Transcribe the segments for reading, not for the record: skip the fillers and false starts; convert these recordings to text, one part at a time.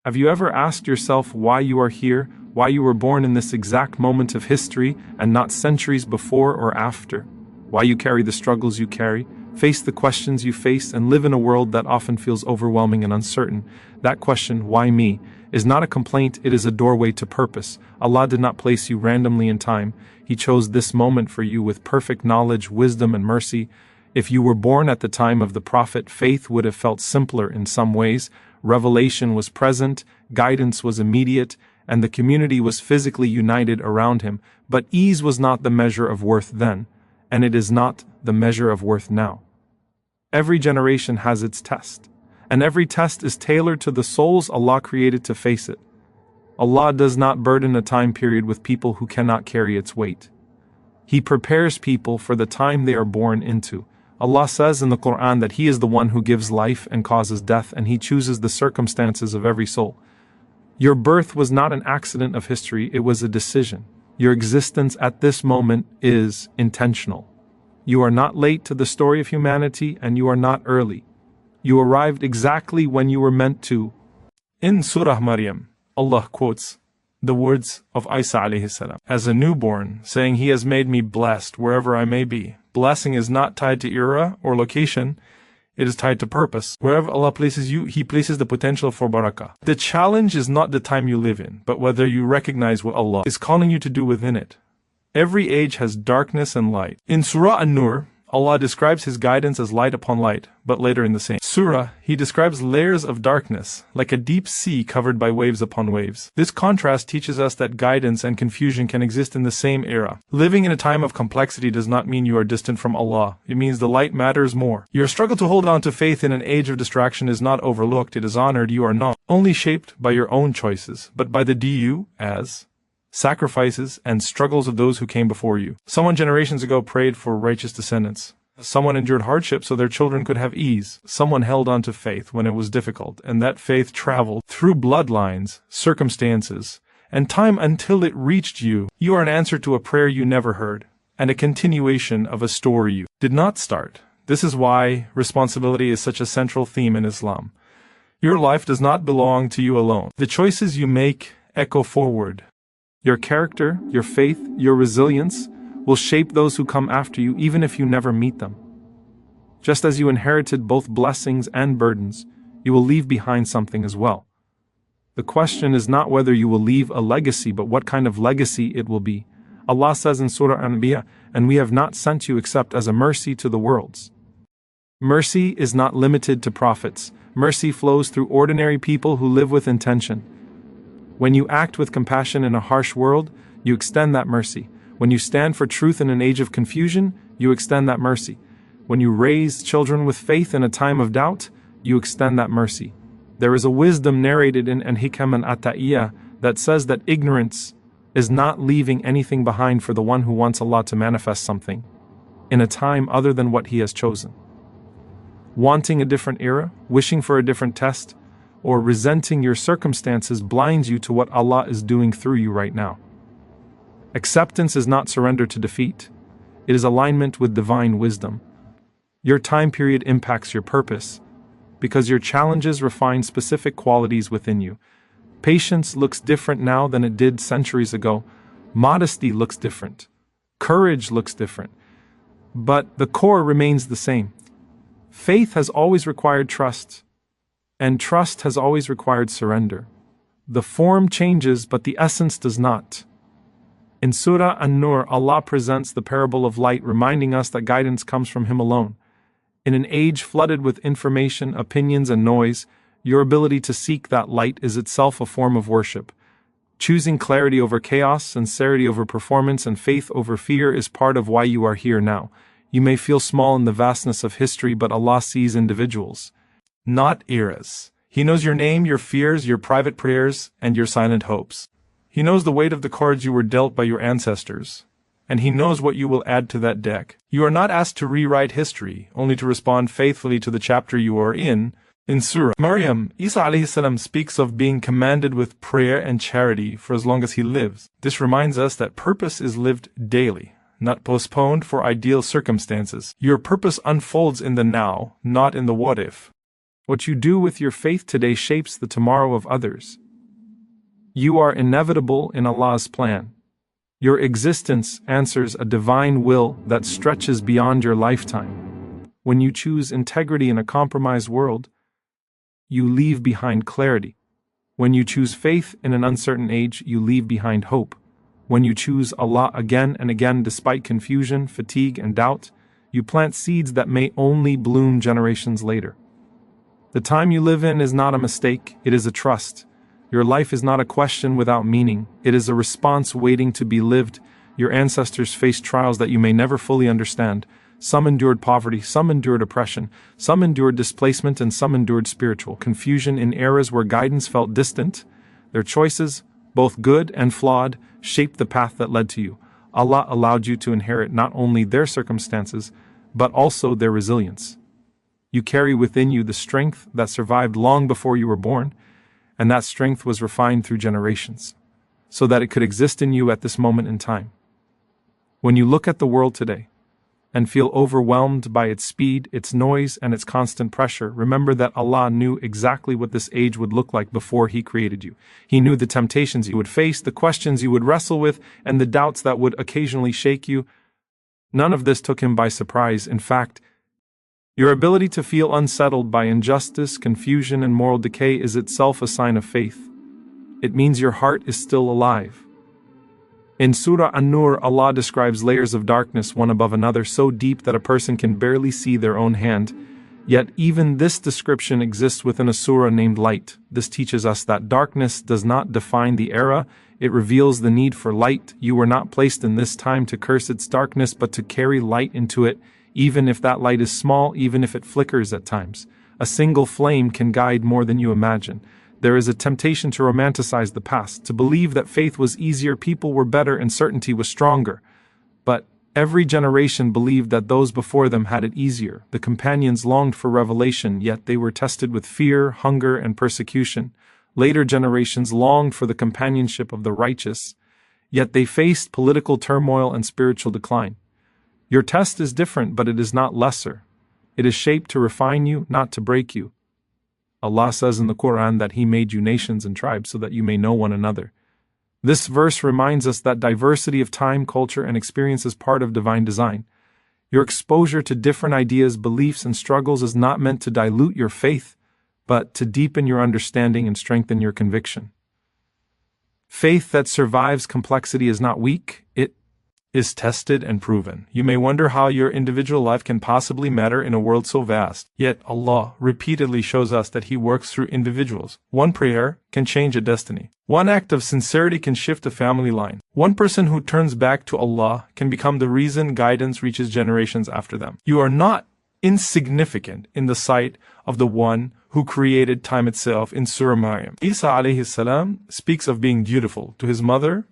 Have you ever asked yourself why you are here, why you were born in this exact moment of history and not centuries before or after? Why you carry the struggles you carry, face the questions you face, and live in a world that often feels overwhelming and uncertain? That question, why me, is not a complaint, it is a doorway to purpose. Allah did not place you randomly in time. He chose this moment for you with perfect knowledge, wisdom, and mercy. If you were born at the time of the Prophet, faith would have felt simpler in some ways. Revelation was present, guidance was immediate, and the community was physically united around him. But ease was not the measure of worth then, and it is not the measure of worth now. Every generation has its test, and every test is tailored to the souls Allah created to face it. Allah does not burden a time period with people who cannot carry its weight. He prepares people for the time they are born into. Allah says in the Qur'an that He is the one who gives life and causes death, and He chooses the circumstances of every soul. Your birth was not an accident of history, it was a decision. Your existence at this moment is intentional. You are not late to the story of humanity, and you are not early. You arrived exactly when you were meant to. In Surah Maryam, Allah quotes the words of Isa alayhi salam as a newborn, saying, "He has made me blessed wherever I may be." Blessing is not tied to era or location, it is tied to purpose. Wherever Allah places you, He places the potential for barakah. The challenge is not the time you live in, but whether you recognize what Allah is calling you to do within it. Every age has darkness and light. In Surah An-Nur, Allah describes His guidance as light upon light, but later in the same surah, He describes layers of darkness, like a deep sea covered by waves upon waves. This contrast teaches us that guidance and confusion can exist in the same era. Living in a time of complexity does not mean you are distant from Allah. It means the light matters more. Your struggle to hold on to faith in an age of distraction is not overlooked, it is honored. You are not only shaped by your own choices, but by the sacrifices and struggles of those who came before you. Someone generations ago prayed for righteous descendants. Someone endured hardship so their children could have ease. Someone held on to faith when it was difficult, and that faith traveled through bloodlines, circumstances, and time until it reached you. You are an answer to a prayer you never heard, and a continuation of a story you did not start. This is why responsibility is such a central theme in Islam. Your life does not belong to you alone. The choices you make echo forward. Your character, your faith, your resilience will shape those who come after you, even if you never meet them. Just as you inherited both blessings and burdens, you will leave behind something as well. The question is not whether you will leave a legacy, but what kind of legacy it will be. Allah says in Surah An-Anbiya, "And we have not sent you except as a mercy to the worlds." Mercy is not limited to prophets. Mercy flows through ordinary people who live with intention. When you act with compassion in a harsh world, you extend that mercy. When you stand for truth in an age of confusion, you extend that mercy. When you raise children with faith in a time of doubt, you extend that mercy. There is a wisdom narrated in An-Hikam and At-Ta'iyah that says that ignorance is not leaving anything behind for the one who wants Allah to manifest something in a time other than what He has chosen. Wanting a different era, wishing for a different test, or resenting your circumstances blinds you to what Allah is doing through you right now. Acceptance is not surrender to defeat. It is alignment with divine wisdom. Your time period impacts your purpose, because your challenges refine specific qualities within you. Patience looks different now than it did centuries ago. Modesty looks different. Courage looks different. But the core remains the same. Faith has always required trust, and trust has always required surrender. The form changes, but the essence does not. In Surah An-Nur, Allah presents the parable of light, reminding us that guidance comes from Him alone. In an age flooded with information, opinions, and noise, your ability to seek that light is itself a form of worship. Choosing clarity over chaos, sincerity over performance, and faith over fear is part of why you are here now. You may feel small in the vastness of history, but Allah sees individuals, not eras. He knows your name, your fears, your private prayers, and your silent hopes. He knows the weight of the cards you were dealt by your ancestors, and He knows what you will add to that deck. You are not asked to rewrite history, only to respond faithfully to the chapter you are in. In Surah Maryam, Isa alayhi salam speaks of being commanded with prayer and charity for as long as he lives. This reminds us that purpose is lived daily, not postponed for ideal circumstances. Your purpose unfolds in the now, not in the what if. What you do with your faith today shapes the tomorrow of others. You are inevitable in Allah's plan. Your existence answers a divine will that stretches beyond your lifetime. When you choose integrity in a compromised world, you leave behind clarity. When you choose faith in an uncertain age, you leave behind hope. When you choose Allah again and again despite confusion, fatigue, and doubt, you plant seeds that may only bloom generations later. The time you live in is not a mistake, it is a trust. Your life is not a question without meaning, it is a response waiting to be lived. Your ancestors faced trials that you may never fully understand. Some endured poverty, some endured oppression, some endured displacement, and some endured spiritual confusion in eras where guidance felt distant. Their choices, both good and flawed, shaped the path that led to you. Allah allowed you to inherit not only their circumstances, but also their resilience. You carry within you the strength that survived long before you were born, and that strength was refined through generations, so that it could exist in you at this moment in time. When you look at the world today, and feel overwhelmed by its speed, its noise, and its constant pressure, remember that Allah knew exactly what this age would look like before He created you. He knew the temptations you would face, the questions you would wrestle with, and the doubts that would occasionally shake you. None of this took Him by surprise. In fact, your ability to feel unsettled by injustice, confusion, and moral decay is itself a sign of faith. It means your heart is still alive. In Surah An-Nur, Allah describes layers of darkness one above another so deep that a person can barely see their own hand. Yet even this description exists within a surah named Light. This teaches us that darkness does not define the era, it reveals the need for light. You were not placed in this time to curse its darkness, but to carry light into it, even if that light is small, even if it flickers at times. A single flame can guide more than you imagine. There is a temptation to romanticize the past, to believe that faith was easier, people were better, and certainty was stronger. But every generation believed that those before them had it easier. The companions longed for revelation, yet they were tested with fear, hunger, and persecution. Later generations longed for the companionship of the righteous, yet they faced political turmoil and spiritual decline. Your test is different, but it is not lesser. It is shaped to refine you, not to break you. Allah says in the Qur'an that He made you nations and tribes so that you may know one another. This verse reminds us that diversity of time, culture, and experience is part of divine design. Your exposure to different ideas, beliefs, and struggles is not meant to dilute your faith, but to deepen your understanding and strengthen your conviction. Faith that survives complexity is not weak, it is tested and proven. You may wonder how your individual life can possibly matter in a world so vast. Yet Allah repeatedly shows us that He works through individuals. One prayer can change a destiny. One act of sincerity can shift a family line. One person who turns back to Allah can become the reason guidance reaches generations after them. You are not insignificant in the sight of the One who created time itself. In Surah Maryam, Isa alayhi salam speaks of being dutiful to his mother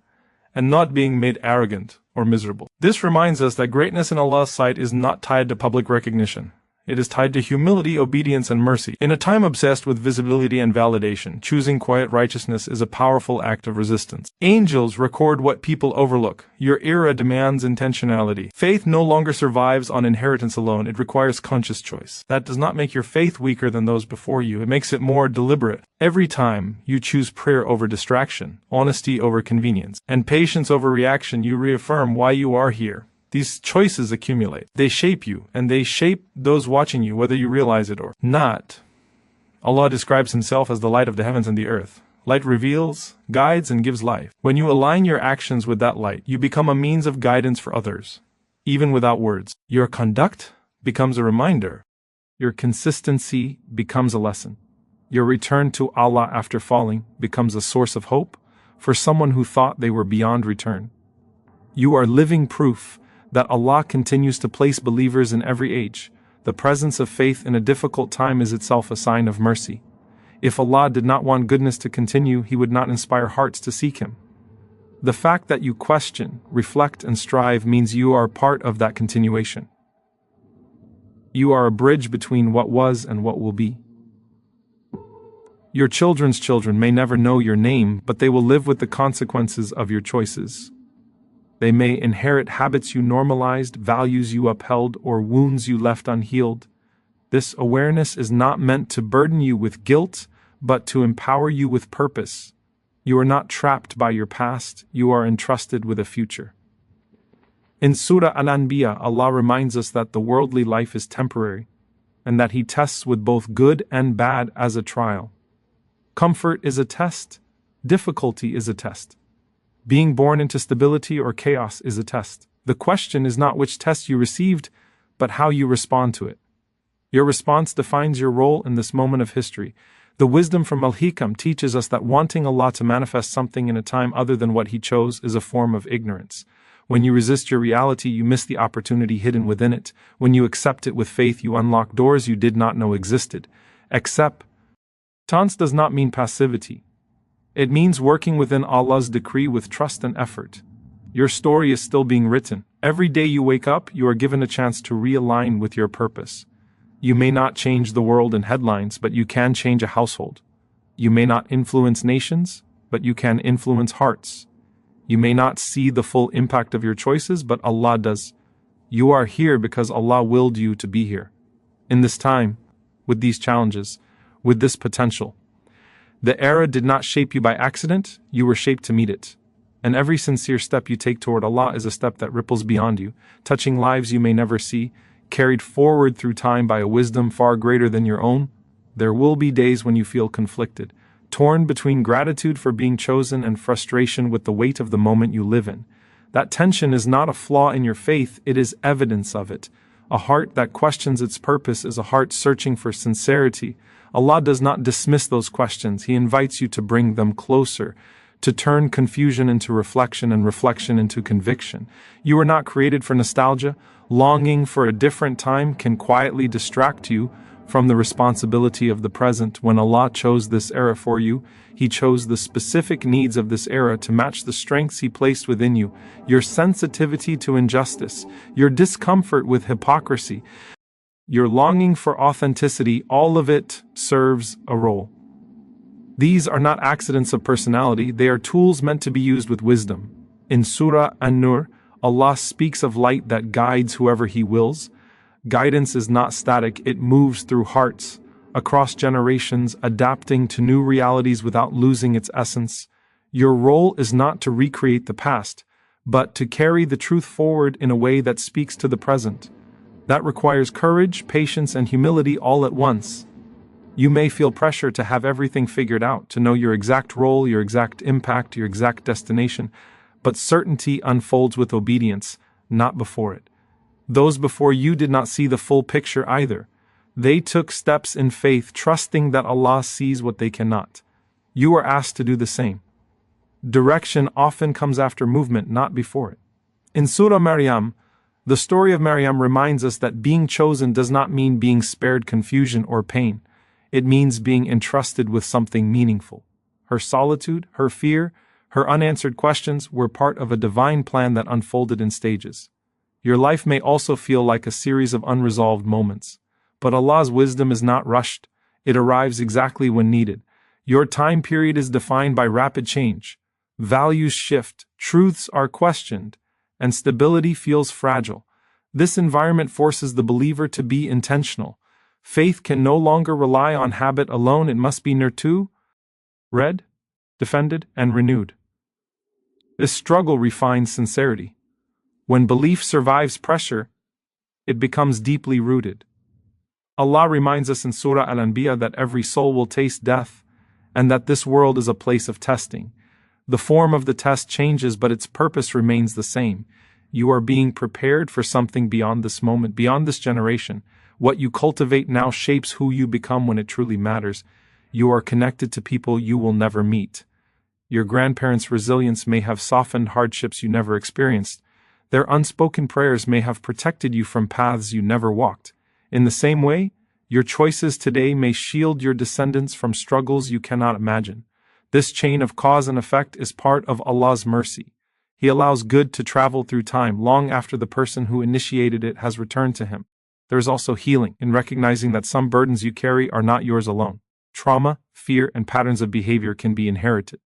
and not being made arrogant or miserable. This reminds us that greatness in Allah's sight is not tied to public recognition. It is tied to humility, obedience, and mercy. In a time obsessed with visibility and validation, choosing quiet righteousness is a powerful act of resistance. Angels record what people overlook. Your era demands intentionality. Faith no longer survives on inheritance alone. It requires conscious choice. That does not make your faith weaker than those before you. It makes it more deliberate. Every time you choose prayer over distraction, honesty over convenience, and patience over reaction, you reaffirm why you are here. These choices accumulate. They shape you, and they shape those watching you, whether you realize it or not. Allah describes Himself as the light of the heavens and the earth. Light reveals, guides, and gives life. When you align your actions with that light, you become a means of guidance for others, even without words. Your conduct becomes a reminder. Your consistency becomes a lesson. Your return to Allah after falling becomes a source of hope for someone who thought they were beyond return. You are living proof that Allah continues to place believers in every age. The presence of faith in a difficult time is itself a sign of mercy. If Allah did not want goodness to continue, He would not inspire hearts to seek Him. The fact that you question, reflect, and strive means you are part of that continuation. You are a bridge between what was and what will be. Your children's children may never know your name, but they will live with the consequences of your choices. They may inherit habits you normalized, values you upheld, or wounds you left unhealed. This awareness is not meant to burden you with guilt, but to empower you with purpose. You are not trapped by your past, you are entrusted with a future. In Surah Al-Anbiya, Allah reminds us that the worldly life is temporary, and that He tests with both good and bad as a trial. Comfort is a test, difficulty is a test. Being born into stability or chaos is a test. The question is not which test you received, but how you respond to it. Your response defines your role in this moment of history. The wisdom from Al-Hikam teaches us that wanting Allah to manifest something in a time other than what He chose is a form of ignorance. When you resist your reality, you miss the opportunity hidden within it. When you accept it with faith, you unlock doors you did not know existed. Acceptance does not mean passivity. It means working within Allah's decree with trust and effort. Your story is still being written. Every day you wake up, you are given a chance to realign with your purpose. You may not change the world in headlines, but you can change a household. You may not influence nations, but you can influence hearts. You may not see the full impact of your choices, but Allah does. You are here because Allah willed you to be here. In this time, with these challenges, with this potential. The era did not shape you by accident, you were shaped to meet it. And every sincere step you take toward Allah is a step that ripples beyond you, touching lives you may never see, carried forward through time by a wisdom far greater than your own. There will be days when you feel conflicted, torn between gratitude for being chosen and frustration with the weight of the moment you live in. That tension is not a flaw in your faith, it is evidence of it. A heart that questions its purpose is a heart searching for sincerity. Allah does not dismiss those questions, He invites you to bring them closer, to turn confusion into reflection and reflection into conviction. You were not created for nostalgia. Longing for a different time can quietly distract you from the responsibility of the present. When Allah chose this era for you, He chose the specific needs of this era to match the strengths He placed within you, your sensitivity to injustice, your discomfort with hypocrisy, your longing for authenticity, all of it serves a role. These are not accidents of personality, they are tools meant to be used with wisdom. In Surah An-Nur, Allah speaks of light that guides whoever He wills. Guidance is not static, it moves through hearts, across generations, adapting to new realities without losing its essence. Your role is not to recreate the past, but to carry the truth forward in a way that speaks to the present. That requires courage, patience, and humility all at once. You may feel pressure to have everything figured out, to know your exact role, your exact impact, your exact destination, but certainty unfolds with obedience, not before it. Those before you did not see the full picture either. They took steps in faith, trusting that Allah sees what they cannot. You are asked to do the same. Direction often comes after movement, not before it. In Surah Maryam, the story of Maryam reminds us that being chosen does not mean being spared confusion or pain. It means being entrusted with something meaningful. Her solitude, her fear, her unanswered questions were part of a divine plan that unfolded in stages. Your life may also feel like a series of unresolved moments, but Allah's wisdom is not rushed. It arrives exactly when needed. Your time period is defined by rapid change. Values shift, truths are questioned, and stability feels fragile. This environment forces the believer to be intentional. Faith can no longer rely on habit alone, it must be nurtured, read, defended, and renewed. This struggle refines sincerity. When belief survives pressure, it becomes deeply rooted. Allah reminds us in Surah Al-Anbiya that every soul will taste death, and that this world is a place of testing. The form of the test changes, but its purpose remains the same. You are being prepared for something beyond this moment, beyond this generation. What you cultivate now shapes who you become when it truly matters. You are connected to people you will never meet. Your grandparents' resilience may have softened hardships you never experienced. Their unspoken prayers may have protected you from paths you never walked. In the same way, your choices today may shield your descendants from struggles you cannot imagine. This chain of cause and effect is part of Allah's mercy. He allows good to travel through time long after the person who initiated it has returned to Him. There is also healing in recognizing that some burdens you carry are not yours alone. Trauma, fear, and patterns of behavior can be inherited.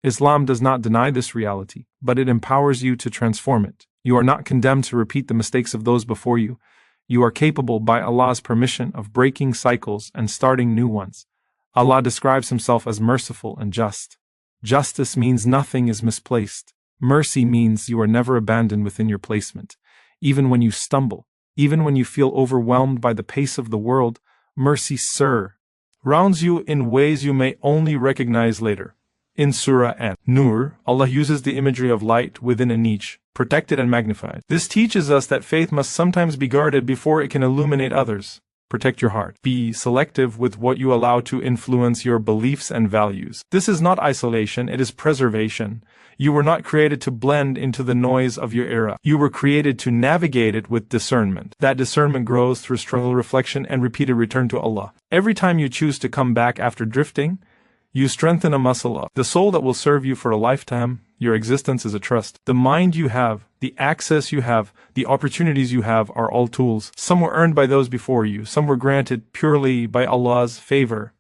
Islam does not deny this reality, but it empowers you to transform it. You are not condemned to repeat the mistakes of those before you. You are capable, by Allah's permission, of breaking cycles and starting new ones. Allah describes Himself as merciful and just. Justice means nothing is misplaced. Mercy means you are never abandoned within your placement. Even when you stumble, even when you feel overwhelmed by the pace of the world, mercy, surrounds you in ways you may only recognize later. In Surah An-Nur, Allah uses the imagery of light within a niche, protected and magnified. This teaches us that faith must sometimes be guarded before it can illuminate others. Protect your heart. Be selective with what you allow to influence your beliefs and values. This is not isolation, it is preservation. You were not created to blend into the noise of your era. You were created to navigate it with discernment. That discernment grows through struggle, reflection, and repeated return to Allah. Every time you choose to come back after drifting, you strengthen a muscle up. The soul that will serve you for a lifetime. Your existence is a trust. The mind you have, the access you have, the opportunities you have are all tools. Some were earned by those before you. Some were granted purely by Allah's favor.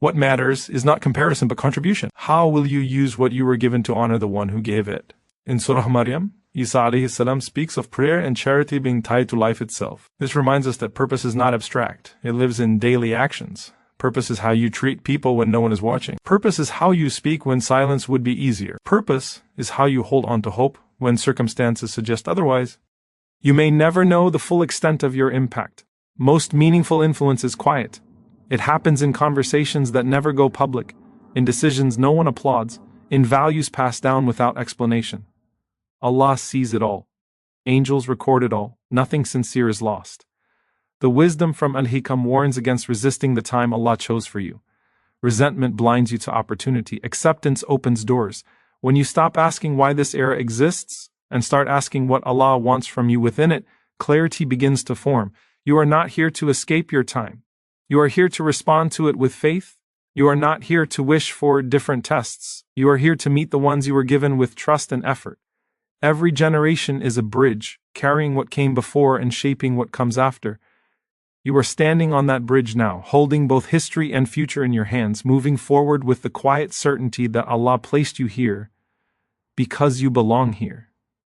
What matters is not comparison but contribution. How will you use what you were given to honor the one who gave it? In Surah Maryam, Isa alayhi salam speaks of prayer and charity being tied to life itself. This reminds us that purpose is not abstract. It lives in daily actions. Purpose is how you treat people when no one is watching. Purpose is how you speak when silence would be easier. Purpose is how you hold on to hope when circumstances suggest otherwise. You may never know the full extent of your impact. Most meaningful influence is quiet. It happens in conversations that never go public, in decisions no one applauds, in values passed down without explanation. Allah sees it all. Angels record it all. Nothing sincere is lost. The wisdom from Al-Hikam warns against resisting the time Allah chose for you. Resentment blinds you to opportunity. Acceptance opens doors. When you stop asking why this era exists and start asking what Allah wants from you within it, clarity begins to form. You are not here to escape your time. You are here to respond to it with faith. You are not here to wish for different tests. You are here to meet the ones you were given with trust and effort. Every generation is a bridge, carrying what came before and shaping what comes after. You are standing on that bridge now, holding both history and future in your hands, moving forward with the quiet certainty that Allah placed you here because you belong here.